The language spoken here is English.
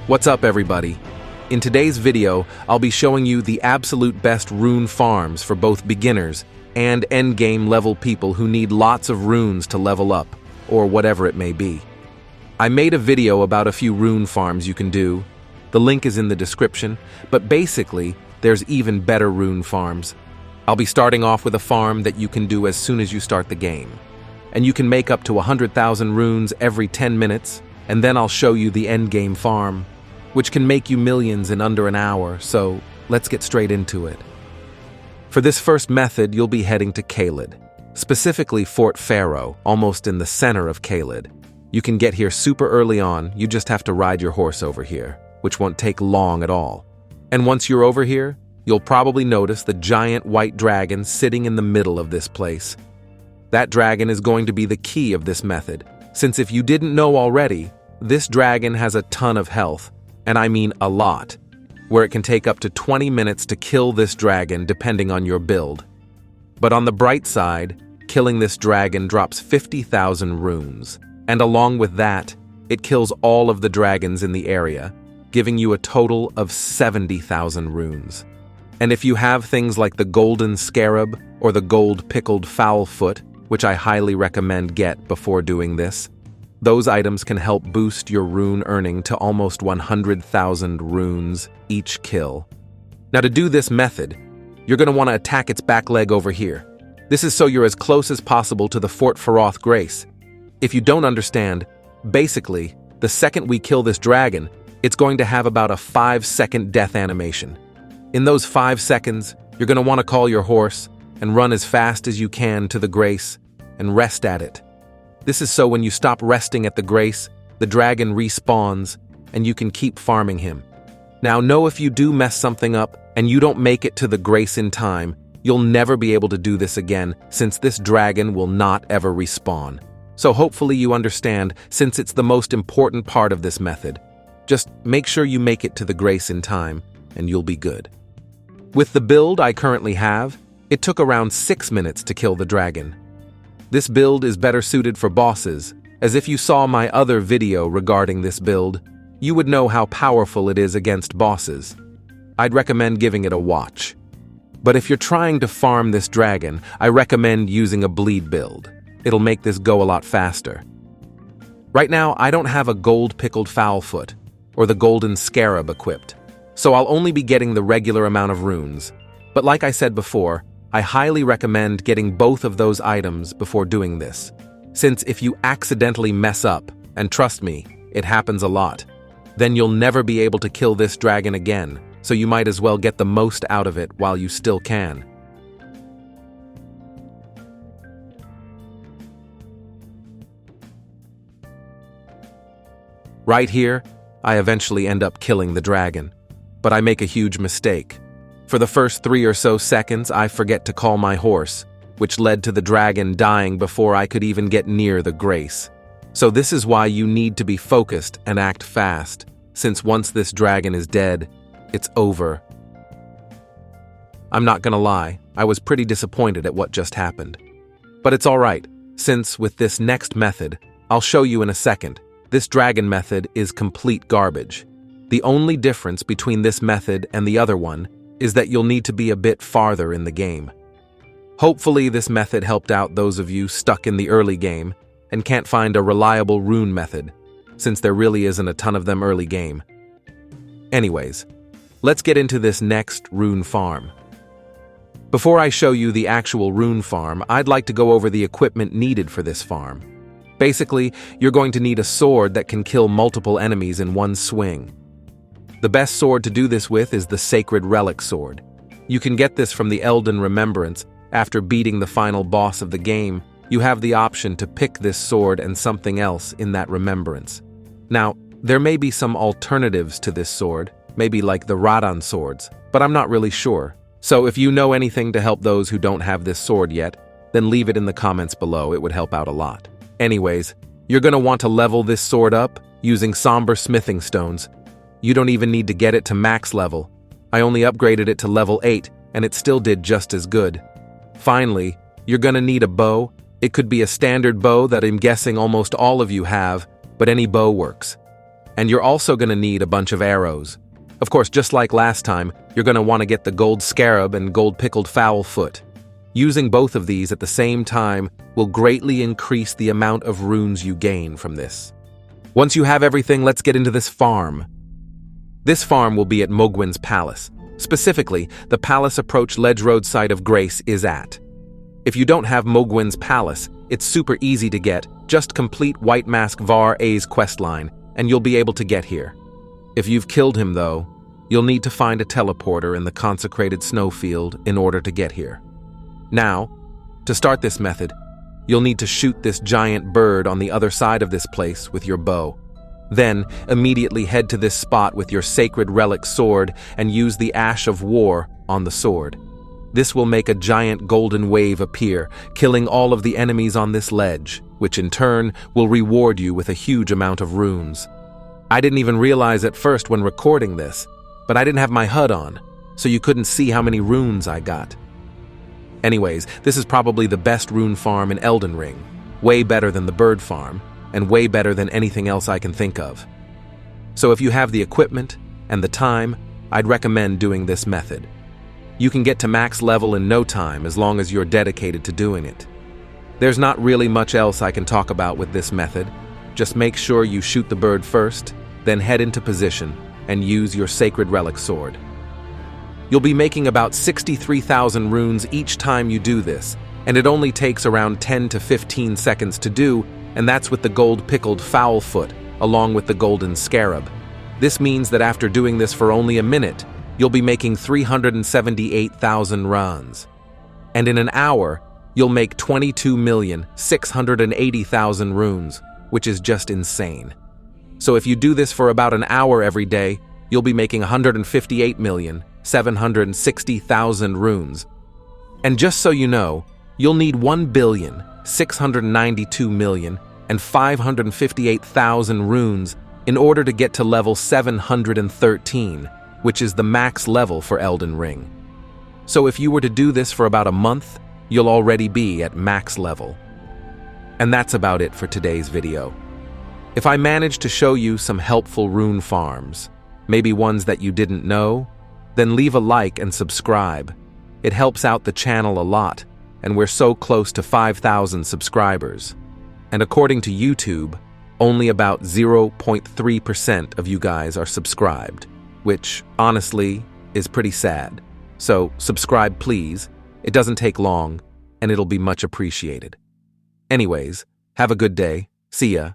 What's up, everybody? In today's video, I'll be showing you the absolute best rune farms for both beginners and endgame level people who need lots of runes to level up, or whatever it may be. I made a video about a few rune farms you can do. The link is in the description, but basically, there's even better rune farms. I'll be starting off with a farm that you can do as soon as you start the game. And you can make up to 100,000 runes every 10 minutes, and then I'll show you the endgame farm, which can make you millions in under an hour, so let's get straight into it. For this first method, you'll be heading to Caelid, specifically Fort Faroth, almost in the center of Caelid. You can get here super early on, you just have to ride your horse over here, which won't take long at all. And once you're over here, you'll probably notice the giant white dragon sitting in the middle of this place. That dragon is going to be the key of this method, since if you didn't know already, this dragon has a ton of health, and I mean a lot, where it can take up to 20 minutes to kill this dragon depending on your build. But on the bright side, killing this dragon drops 50,000 runes, and along with that, it kills all of the dragons in the area, giving you a total of 70,000 runes. And if you have things like the golden scarab or the gold pickled fowl foot, which I highly recommend get before doing this, those items can help boost your rune earning to almost 100,000 runes each kill. Now to do this method, you're going to want to attack its back leg over here. This is so you're as close as possible to the Fort Faroth Grace. If you don't understand, basically, the second we kill this dragon, it's going to have about a 5-second death animation. In those 5 seconds, you're going to want to call your horse and run as fast as you can to the Grace and rest at it. This is so when you stop resting at the Grace, the dragon respawns and you can keep farming him. Now know if you do mess something up and you don't make it to the Grace in time, you'll never be able to do this again since this dragon will not ever respawn. So hopefully you understand since it's the most important part of this method. Just make sure you make it to the Grace in time and you'll be good. With the build I currently have, it took around 6 minutes to kill the dragon. This build is better suited for bosses, as if you saw my other video regarding this build, you would know how powerful it is against bosses. I'd recommend giving it a watch. But if you're trying to farm this dragon, I recommend using a bleed build. It'll make this go a lot faster. Right now, I don't have a gold pickled fowl foot or the golden scarab equipped, so I'll only be getting the regular amount of runes. But like I said before, I highly recommend getting both of those items before doing this, since if you accidentally mess up, and trust me, it happens a lot, then you'll never be able to kill this dragon again, so you might as well get the most out of it while you still can. Right here, I eventually end up killing the dragon, but I make a huge mistake. For the first 3 or so seconds, I forget to call my horse, which led to the dragon dying before I could even get near the Grace. So this is why you need to be focused and act fast, since once this dragon is dead, it's over. I'm not gonna lie, I was pretty disappointed at what just happened. But it's alright, since with this next method, I'll show you in a second, this dragon method is complete garbage. The only difference between this method and the other one is that you'll need to be a bit farther in the game. Hopefully this method helped out those of you stuck in the early game and can't find a reliable rune method, since there really isn't a ton of them early game. Anyways, let's get into this next rune farm. Before I show you the actual rune farm, I'd like to go over the equipment needed for this farm. Basically, you're going to need a sword that can kill multiple enemies in one swing. The best sword to do this with is the Sacred Relic Sword. You can get this from the Elden Remembrance. After beating the final boss of the game, you have the option to pick this sword and something else in that remembrance. Now, there may be some alternatives to this sword, maybe like the Radan swords, but I'm not really sure. So if you know anything to help those who don't have this sword yet, then leave it in the comments below, it would help out a lot. Anyways, you're going to want to level this sword up using somber smithing stones. You don't even need to get it to max level. I only upgraded it to level 8, and it still did just as good. Finally, you're gonna need a bow. It could be a standard bow that I'm guessing almost all of you have, but any bow works. And you're also going to need a bunch of arrows. Of course, just like last time, you're going to want to get the gold scarab and gold pickled fowl foot. Using both of these at the same time will greatly increase the amount of runes you gain from this. Once you have everything, let's get into this farm. This farm will be at Mogwin's palace. Specifically, the palace approach ledge road site of Grace is at. If you don't have Mogwin's palace, it's super easy to get. Just complete White Mask Var A's questline, and you'll be able to get here. If you've killed him, though, you'll need to find a teleporter in the consecrated snowfield in order to get here. Now, to start this method, you'll need to shoot this giant bird on the other side of this place with your bow. Then, immediately head to this spot with your sacred relic sword and use the Ash of War on the sword. This will make a giant golden wave appear, killing all of the enemies on this ledge, which in turn will reward you with a huge amount of runes. I didn't even realize at first when recording this, but I didn't have my HUD on, so you couldn't see how many runes I got. Anyways, this is probably the best rune farm in Elden Ring, way better than the bird farm, and way better than anything else I can think of. So if you have the equipment and the time, I'd recommend doing this method. You can get to max level in no time as long as you're dedicated to doing it. There's not really much else I can talk about with this method. Just make sure you shoot the bird first, then head into position and use your sacred relic sword. You'll be making about 63,000 runes each time you do this, and it only takes around 10 to 15 seconds to do, and that's with the gold pickled fowl foot, along with the golden scarab. This means that after doing this for only a minute, you'll be making 378,000 runs. And in an hour, you'll make 22,680,000 runes, which is just insane. So if you do this for about an hour every day, you'll be making 158,760,000 runes. And just so you know, you'll need 1,692,558,000 runes in order to get to level 713, which is the max level for Elden Ring. So if you were to do this for about a month, you'll already be at max level. And that's about it for today's video. If I managed to show you some helpful rune farms, maybe ones that you didn't know, then leave a like and subscribe. It helps out the channel a lot, and we're so close to 5,000 subscribers. And according to YouTube, only about 0.3% of you guys are subscribed, which, honestly, is pretty sad. So, subscribe please. It doesn't take long, and it'll be much appreciated. Anyways, have a good day. See ya.